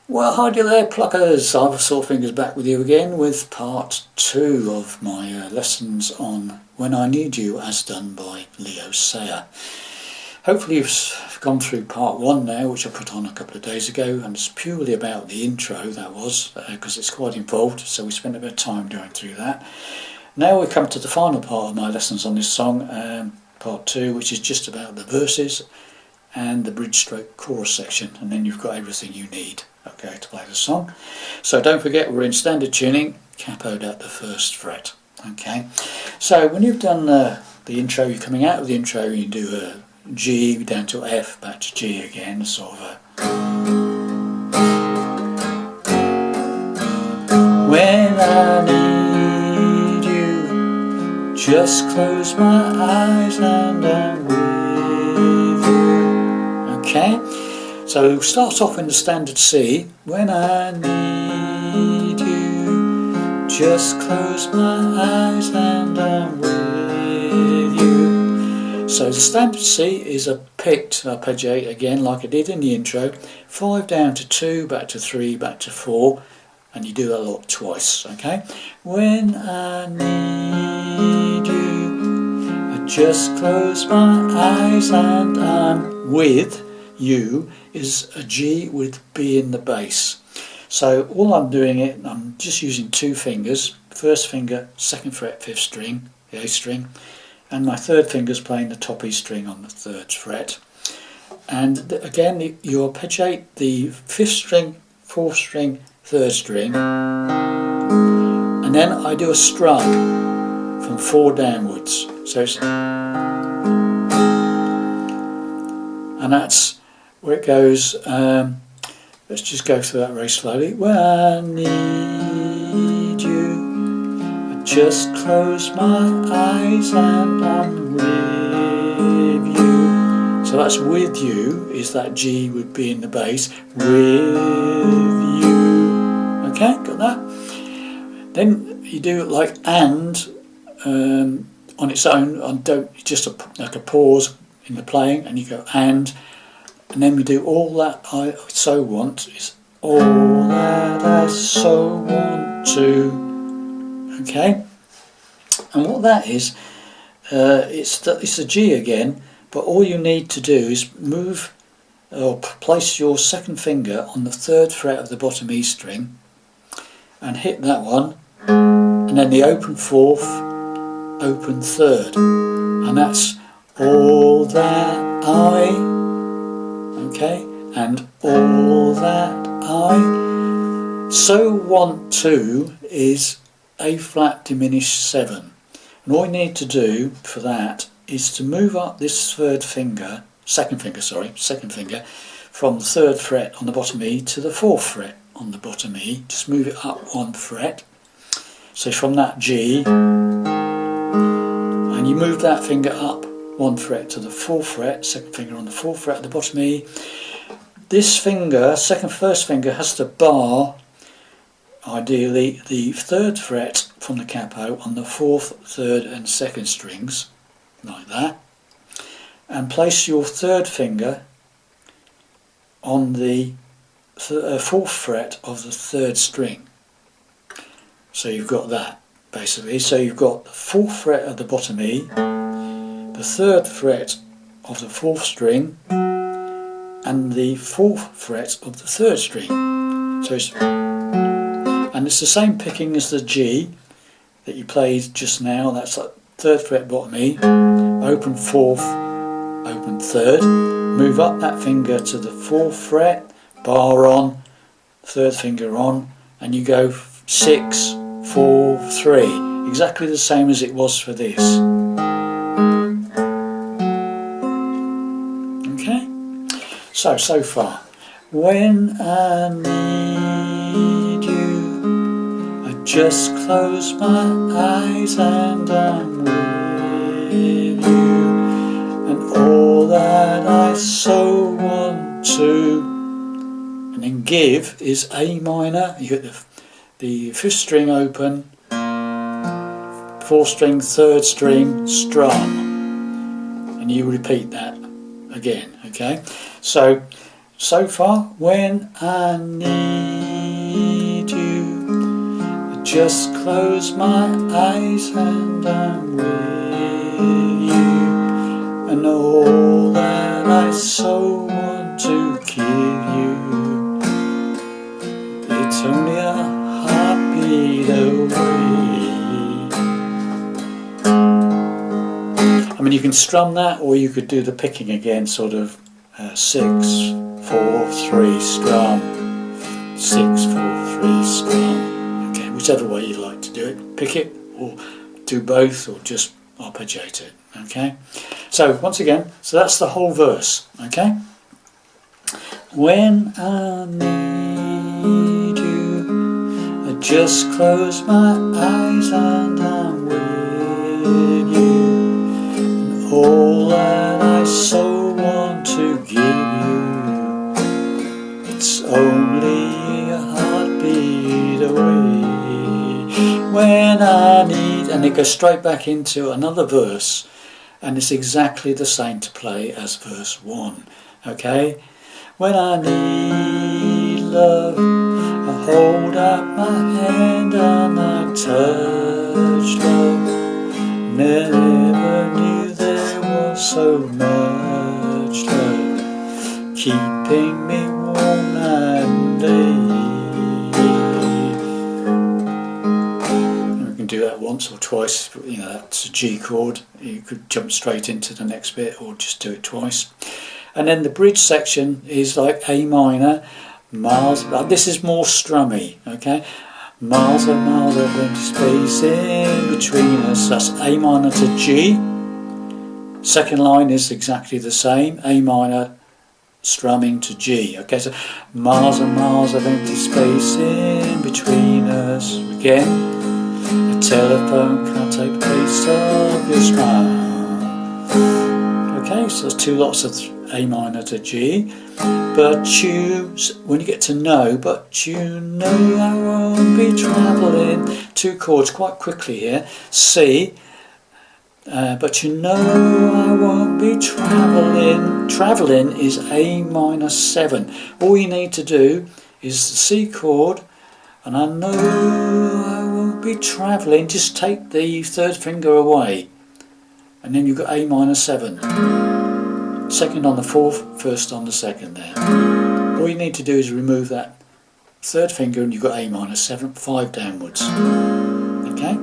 Well, hi there, pluckers. I've Sore Fingers back with you again with part 2 of my lessons on When I Need You, as done by Leo Sayer. Hopefully you've gone through part 1 now, which I put on a couple of days ago, and it's purely about the intro, that was, because it's quite involved, so we spent a bit of time going through that. Now we come to the final part of my lessons on this song, part 2, which is just about the verses and the bridge stroke chorus section, and then you've got everything you need, okay, to play the song. So don't forget, we're in standard tuning, capoed at the 1st fret. Okay, so when you've done the intro, you're coming out of the intro, you do a G down to F, back to G again, sort of a when I need you, just close my eyes and I'm with you. Okay, so start off in the standard C. When I need you, just close my eyes and I'm with you. So the standard C is a picked arpeggiate again, like I did in the intro. 5 down to 2, back to 3, back to 4, and you do that lot twice. Okay. When I need you, I just close my eyes and I'm with you is a G with B in the bass. So all I'm doing I'm just using 2 fingers. First finger, 2nd fret, 5th string, the A string, and my 3rd finger's playing the top E string on the 3rd fret. And again, you arpeggiate the 5th string, 4th string, 3rd string, and then I do a strum from 4 downwards. So it's, and that's where it goes. Let's just go through that very slowly. When I need you, I just close my eyes and I'm with you. So that's with you, is that G with B in the bass. With you. Okay, got that? Then you do it like and on its own, just like a pause in the playing, and you go and then we do all that I so want is all that I so want to. Okay, and what that is, it's a G again, but all you need to do is move or place your 2nd finger on the 3rd fret of the bottom E string and hit that one, and then the open 4th, open 3rd, and that's all that I, okay, and all that I so want to is A flat diminished 7, and all you need to do for that is to move up this 2nd finger from the 3rd fret on the bottom E to the 4th fret on the bottom E. Just move it up 1 fret. So from that G, and you move that finger up 1 fret to the 4th fret, 2nd finger on the 4th fret at the bottom E. This finger, 1st finger, has to bar, ideally, the 3rd fret from the capo on the 4th, 3rd and 2nd strings, like that. And place your 3rd finger on the 4th fret of the 3rd string. So you've got that, basically. So you've got the 4th fret of the bottom E, the 3rd fret of the 4th string, and the 4th fret of the 3rd string. So it's the same picking as the G that you played just now. That's like 3rd fret bottom E, open 4th, open 3rd, move up that finger to the 4th fret, bar on, 3rd finger on, and you go 6, 4, 3, exactly the same as it was for this. Okay, so far. When I need you, I just close my eyes and I'm with you, and all that I so want to. And then give is A minor. You get the 5th string open, 4th string, 3rd string, strum, and you repeat that again. Okay, so so far. When I need you, I just close my eyes and I'm with you, and all that I so want to give you, it's only a heartbeat away. I mean, you can strum that, or you could do the picking again, sort of 6, 4, 3 strum, 6, 4, 3 strum. Okay, whichever way you like to do it. Pick it, or do both, or just arpeggiate it. Okay. So once again, so that's the whole verse. Okay. When I need you, I just close my eyes and I'm with you. All that I so want to give you, it's only a heartbeat away. When I need, and it goes straight back into another verse, and it's exactly the same to play as verse 1. Okay? When I need love, I hold out my hand and I touch love. Never knew there was so much love keeping me warm and day. And we can do that once or twice. You know, that's a G chord. You could jump straight into the next bit or just do it twice. And then the bridge section is like A minor, miles. This is more strummy. Okay. Miles and miles of empty space in between us. That's A minor to G. Second line is exactly the same. A minor strumming to G. Okay, so miles and miles of empty space in between us. Again, a telephone can't take the place of your smile. Okay, so there's 2 lots of A minor to G. But when you get to no, but you know I won't be travelling. 2 chords quite quickly here. C, but you know I won't be travelling. Travelling is A minor 7. All you need to do is the C chord, and I know I won't be travelling. Just take the 3rd finger away, and then you've got A minor 7. 2nd on the 4th, 1st on the 2nd there. All you need to do is remove that 3rd finger and you've got A minor 7, 5 downwards. Okay?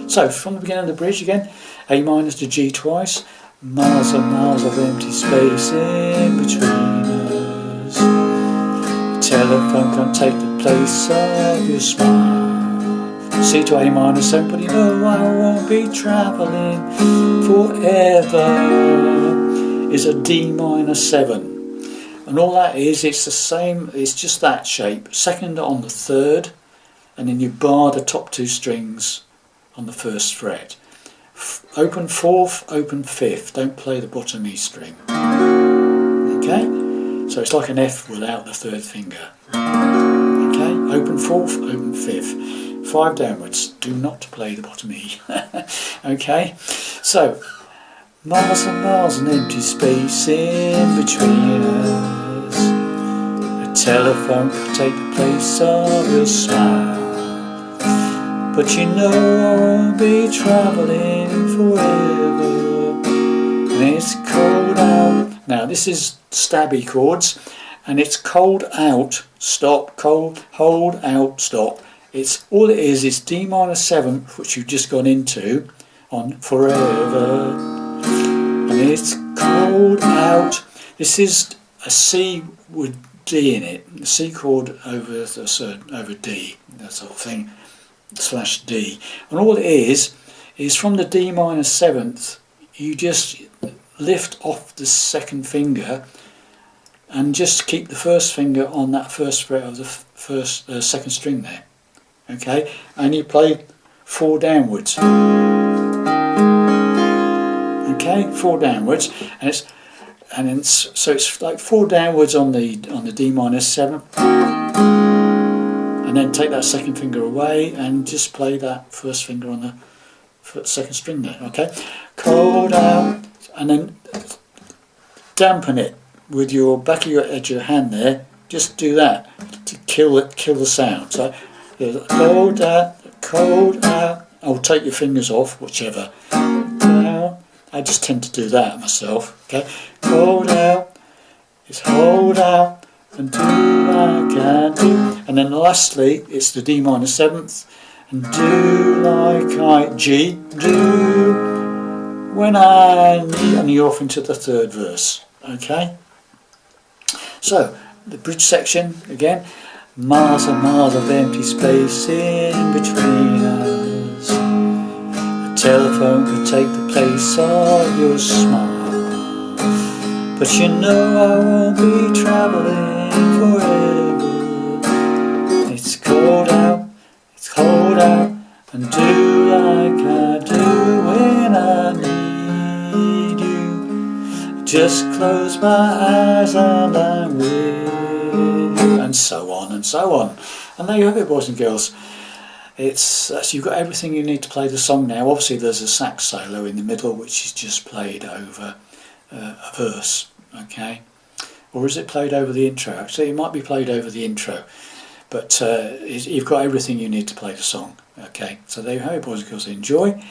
So from the beginning of the bridge again, A minor to G twice, miles and miles of empty space in between us. The telephone can't take the place of your smile. C to A minor 7, but you know I won't be travelling forever. Is a D minor 7, and all that is, it's the same, it's just that shape. 2nd on the 3rd, and then you bar the top 2 strings on the 1st fret. Open 4th, open 5th, don't play the bottom E string. Okay, so it's like an F without the 3rd finger. Okay, open 4th, open 5th, 5 downwards, do not play the bottom E. Okay, so miles and miles and empty space in between us. A telephone could take the place of your smile. But you know I won't be travelling forever. And it's cold out. Now this is stabby chords, and it's cold out, stop, cold, hold out, stop. It's all it is D minor 7, which you've just gone into on forever. And it's cold out. This is a C with D in it. The C chord over D, that sort of thing, / D. And all it is from the D minor 7th, you just lift off the 2nd finger and just keep the 1st finger on that 1st fret of the 2nd string there. Okay, and you play 4 downwards. Okay, 4 downwards, and so it's like 4 downwards on the D minor 7, and then take that 2nd finger away and just play that 1st finger on the 2nd string there. Okay, cold out, and then dampen it with your back of your edge of your hand there, just do that to kill the sound. So cold out. I'll take your fingers off, whichever. Down. I just tend to do that myself. Okay, cold out is hold out and do like I do. And then lastly, it's the D minor seventh and do like I G do when I need, and you're off into the third verse. Okay. So the bridge section again. Miles and miles of empty space in between us. A telephone could take the place of your smile, but you know I won't be travelling forever. It's cold out, and do like I do when I need you. Just close my eyes and I'm with you, and so on and so on. And there you have it, boys and girls. You've got everything you need to play the song now. Obviously there's a sax solo in the middle which is just played over a verse, okay? Or is it played over the intro? Actually, it might be played over the intro, but you've got everything you need to play the song, okay? So there you have it, boys and girls. Enjoy.